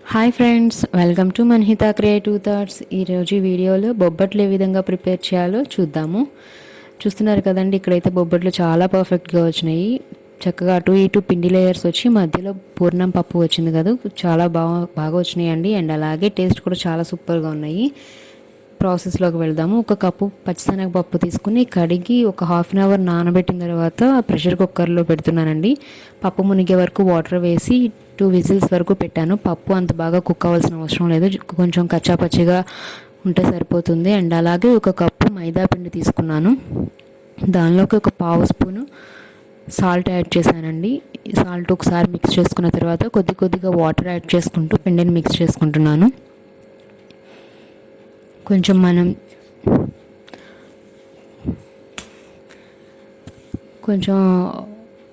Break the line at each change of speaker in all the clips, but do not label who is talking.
Hi friends, welcome to Manhitha creative thoughts. ఈరోజు వీడియోలో బొబ్బట్లు ఏ విధంగా ప్రిపేర్ చేయాలో చూద్దాము. చూస్తున్నారు కదండి, ఇక్కడైతే బొబ్బట్లు చాలా పర్ఫెక్ట్గా వచ్చినాయి. చక్కగా అటు ఇటు పిండి లేయర్స్ వచ్చి మధ్యలో పూర్ణం పప్పు వచ్చింది కదా, చాలా బాగా వచ్చినాయండి. అండ్ అలాగే టేస్ట్ కూడా చాలా సూపర్గా ఉన్నాయి. ప్రాసెస్లోకి వెళ్దాము. ఒక కప్పు పచ్చిశనగపప్పు తీసుకుని కడిగి ఒక హాఫ్ అన్ అవర్ నానబెట్టిన తర్వాత ప్రెషర్ కుక్కర్లో పెడుతున్నానండి. పప్పు మునిగే వరకు వాటర్ వేసి 2 విజిల్స్ వరకు పెట్టాను. పప్పు అంత బాగా కుక్ అవ్వాల్సిన అవసరం లేదు, కొంచెం కచ్చాపచ్చిగా ఉంటే సరిపోతుంది. అండ్ అలాగే ఒక కప్పు మైదా పిండి తీసుకున్నాను. దానిలోకి ఒక పావు స్పూను సాల్ట్ యాడ్ చేశానండి. సాల్ట్ ఒకసారి మిక్స్ చేసుకున్న తర్వాత కొద్దిగా వాటర్ యాడ్ చేసుకుంటూ పిండిని మిక్స్ చేసుకుంటున్నాను. కొంచెం మనం కొంచెం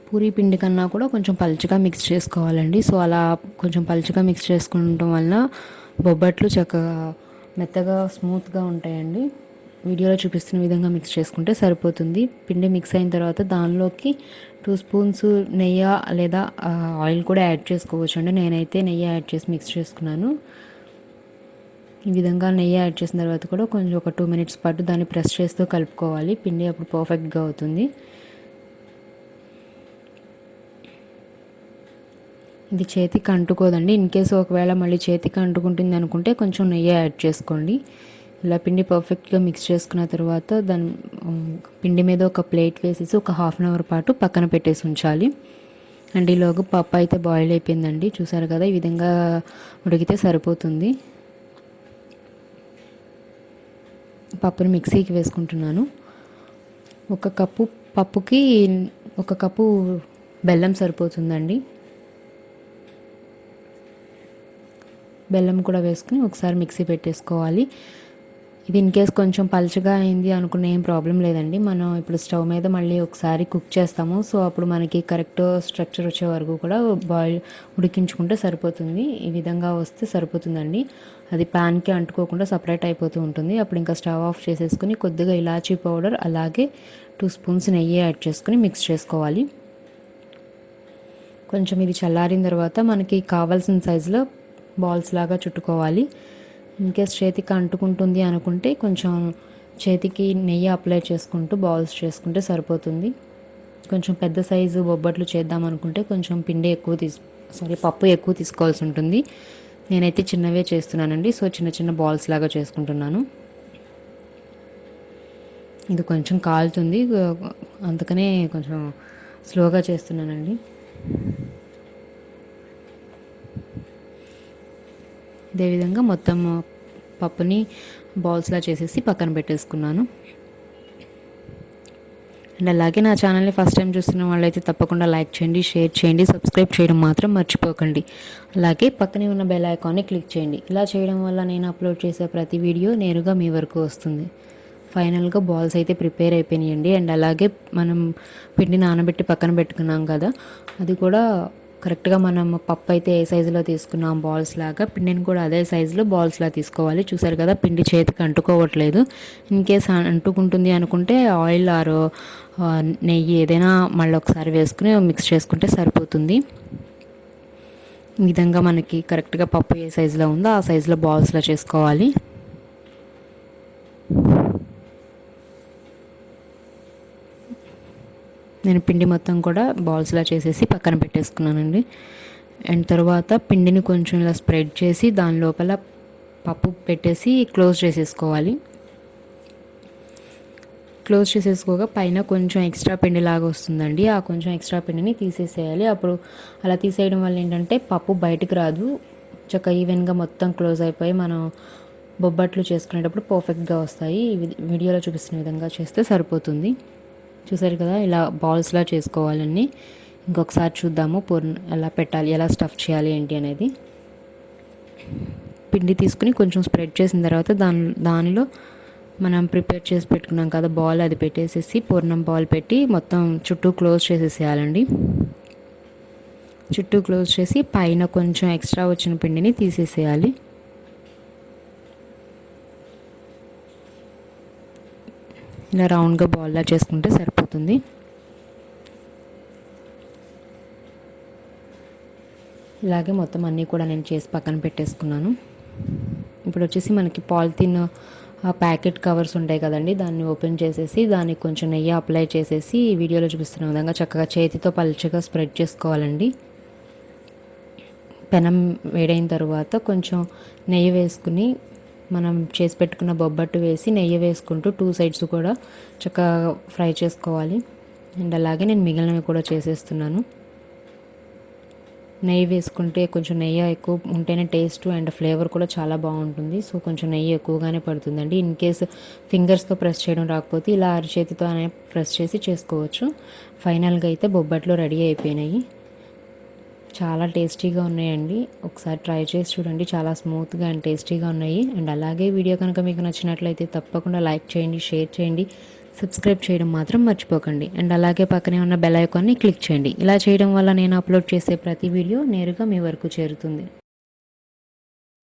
పూరీ పిండి కన్నా కూడా కొంచెం పలుచగా మిక్స్ చేసుకోవాలండి. సో అలా కొంచెం పలుచగా మిక్స్ చేసుకోవడం వల్ల బొబ్బట్లు చక్కగా మెత్తగా స్మూత్గా ఉంటాయండి. వీడియోలో చూపిస్తున్న విధంగా మిక్స్ చేసుకుంటే సరిపోతుంది. పిండి మిక్స్ అయిన తర్వాత దానిలోకి 2 స్పూన్స్ నెయ్యి లేదా ఆయిల్ కూడా యాడ్ చేసుకోవచ్చు అండి. నేనైతే నెయ్యి యాడ్ చేసి మిక్స్ చేసుకున్నాను. ఈ విధంగా నెయ్యి యాడ్ చేసిన తర్వాత కూడా కొంచెం ఒక 2 మినిట్స్ పాటు దాన్ని ప్రెస్ చేస్తూ కలుపుకోవాలి. పిండి అప్పుడు పర్ఫెక్ట్గా అవుతుంది. ఇది చేతికి అంటుకోదండి. ఇన్ కేసు ఒకవేళ మళ్ళీ చేతికి అంటుకుంటుంది అనుకుంటే కొంచెం నెయ్యి యాడ్ చేసుకోండి. ఇలా పిండి పర్ఫెక్ట్గా మిక్స్ చేసుకున్న తర్వాత దాని పిండి మీద ఒక ప్లేట్ వేసేసి ఒక హాఫ్ అన్ అవర్ పాటు పక్కన పెట్టేసి ఉంచాలి. అండ్ ఈలోగా పప్పు అయితే బాయిల్ అయిపోయిందండి. చూసారు కదా, ఈ విధంగా ఉడికితే సరిపోతుంది. పప్పుని మిక్సీకి వేసుకుంటున్నాను. ఒక కప్పు పప్పుకి 1 కప్పు బెల్లం సరిపోతుందండి. బెల్లం కూడా వేసుకుని ఒకసారి మిక్సీ పెట్టేసుకోవాలి. ఇది ఇన్ కేస్ కొంచెం పలుచగా అయింది అనుకున్న ఏం ప్రాబ్లం లేదండి. మనం ఇప్పుడు స్టవ్ మీద మళ్ళీ ఒకసారి కుక్ చేస్తాము. సో అప్పుడు మనకి కరెక్ట్ స్ట్రక్చర్ వచ్చే వరకు కూడా ఉడికించుకుంటే సరిపోతుంది. ఈ విధంగా వస్తే సరిపోతుందండి. అది ప్యాన్కి అంటుకోకుండా సపరేట్ అయిపోతూ ఉంటుంది. అప్పుడు ఇంకా స్టవ్ ఆఫ్ చేసేసుకుని కొద్దిగా ఇలాచీ పౌడర్ అలాగే 2 స్పూన్స్ నెయ్యి యాడ్ చేసుకుని మిక్స్ చేసుకోవాలి. కొంచెం ఇది చల్లారిన తర్వాత మనకి కావాల్సిన సైజులో బాల్స్ లాగా చుట్టుకోవాలి. ఇన్కేస్ చేతికి అంటుకుంటుంది అనుకుంటే కొంచెం చేతికి నెయ్యి అప్లై చేసుకుంటూ బాల్స్ చేసుకుంటే సరిపోతుంది. కొంచెం పెద్ద సైజు బొబ్బట్లు చేద్దాం అనుకుంటే కొంచెం పప్పు ఎక్కువ తీసుకోవాల్సి ఉంటుంది. నేనైతే చిన్నవే చేస్తున్నానండి. సో చిన్న బాల్స్ లాగా చేసుకుంటున్నాను. ఇది కొంచెం కాలుతుంది, అందుకనే కొంచెం స్లోగా చేస్తున్నానండి. ఇదే విధంగా మొత్తం పప్పుని బాల్స్లా చేసేసి పక్కన పెట్టేసుకున్నాను. అండ్ అలాగే నా ఛానల్ని ఫస్ట్ టైం చూస్తున్న వాళ్ళైతే తప్పకుండా లైక్ చేయండి, షేర్ చేయండి, సబ్స్క్రైబ్ చేయడం మాత్రం మర్చిపోకండి. అలాగే పక్కనే ఉన్న బెల్ ఐకాన్ని క్లిక్ చేయండి. ఇలా చేయడం వల్ల నేను అప్లోడ్ చేసే ప్రతి వీడియో నేరుగా మీ వరకు వస్తుంది. ఫైనల్గా బాల్స్ అయితే ప్రిపేర్ అయిపోయినాయండి. అండ్ అలాగే మనం పిండి నానబెట్టి పక్కన పెట్టుకున్నాం కదా, అది కూడా కరెక్ట్గా మనం పప్పు అయితే ఏ సైజులో తీసుకున్నాం బాల్స్ లాగా, పిండిని కూడా అదే సైజులో బాల్స్లా తీసుకోవాలి. చూసారు కదా, పిండి చేతికి అంటుకోవట్లేదు. ఇన్ కేస్ అంటుకుంటుంది అనుకుంటే ఆయిల్ ఆర్ నెయ్యి ఏదైనా మళ్ళీ ఒకసారి వేసుకుని మిక్స్ చేసుకుంటే సరిపోతుంది. ఈ విధంగా మనకి కరెక్ట్గా పప్పు ఏ సైజులో ఉందో ఆ సైజులో బాల్స్లా చేసుకోవాలి. నేను పిండి మొత్తం కూడా బాల్స్లా చేసేసి పక్కన పెట్టేసుకున్నానండి. అండ్ తర్వాత పిండిని కొంచెం ఇలా స్ప్రెడ్ చేసి దాని లోపల పప్పు పెట్టేసి క్లోజ్ చేసేసుకోవాలి. క్లోజ్ చేసేసుకోగా పైన కొంచెం ఎక్స్ట్రా పిండి లాగా వస్తుందండి. ఆ కొంచెం ఎక్స్ట్రా పిండిని తీసేసేయాలి. అప్పుడు అలా తీసేయడం వల్ల ఏంటంటే పప్పు బయటకు రాదు, చక్కగా ఈవెన్గా మొత్తం క్లోజ్ అయిపోయి మనం బొబ్బట్లు చేసుకునేటప్పుడు పర్ఫెక్ట్గా వస్తాయి. వీడియోలో చూపిస్తున్న విధంగా చేస్తే సరిపోతుంది. చూసారు కదా, ఇలా బాల్స్లా చేసుకోవాలని. ఇంకొకసారి చూద్దాము ఎలా పెట్టాలి, ఎలా స్టఫ్ చేయాలి ఏంటి అనేది. పిండి తీసుకుని కొంచెం స్ప్రెడ్ చేసిన తర్వాత దానిలో మనం ప్రిపేర్ చేసి పెట్టుకున్నాం కదా బాల్, అది పెట్టేసేసి పూర్ణం బాల్ పెట్టి మొత్తం చుట్టూ క్లోజ్ చేసేసేయాలండి. చుట్టూ క్లోజ్ చేసి పైన కొంచెం ఎక్స్ట్రా వచ్చిన పిండిని తీసేసేయాలి. ఇలా రౌండ్గా బాల్లా చేసుకుంటే సరిపోతుంది. ఇలాగే మొత్తం అన్నీ కూడా నేను చేసి పక్కన పెట్టేసుకున్నాను. ఇప్పుడు వచ్చేసి మనకి పాలిథిన్ ప్యాకెట్ కవర్స్ ఉంటాయి కదండి, దాన్ని ఓపెన్ చేసేసి దానికి కొంచెం నెయ్యి అప్లై చేసేసి వీడియోలో చూపిస్తున్న విధంగా చక్కగా చేతితో పలుచగా స్ప్రెడ్ చేసుకోవాలండి. పెనం వేడైన తర్వాత కొంచెం నెయ్యి వేసుకుని మనం చేసి పెట్టుకున్న బొబ్బట్టు వేసి నెయ్యి వేసుకుంటూ 2 సైడ్స్ కూడా చక్కగా ఫ్రై చేసుకోవాలి. అండ్ అలాగే నేను మిగిలినవి కూడా చేసేస్తున్నాను. నెయ్యి వేసుకుంటే కొంచెం నెయ్యి ఎక్కువ ఉంటేనే టేస్ట్ అండ్ ఫ్లేవర్ కూడా చాలా బాగుంటుంది. సో కొంచెం నెయ్యి ఎక్కువగానే పడుతుందండి. ఇన్ కేస్ ఫింగర్స్తో ప్రెస్ చేయడం రాకపోతే ఇలా అరిచేతితో అనే ప్రెస్ చేసి చేసుకోవచ్చు. ఫైనల్గా అయితే బొబ్బట్లు రెడీ అయిపోయినాయి. చాలా టేస్టీగా ఉన్నాయండి. ఒకసారి ట్రై చేసి చూడండి. చాలా స్మూత్గా అండ్ టేస్టీగా ఉన్నాయి. అండ్ అలాగే వీడియో కనుక మీకు నచ్చినట్లయితే తప్పకుండా లైక్ చేయండి, షేర్ చేయండి, సబ్స్క్రైబ్ చేయడం మాత్రం మర్చిపోకండి. అండ్ అలాగే పక్కనే ఉన్న బెల్ ఐకాన్ని క్లిక్ చేయండి. ఇలా చేయడం వల్ల నేను అప్లోడ్ చేసే ప్రతి వీడియో నేరుగా మీ వరకు చేరుతుంది.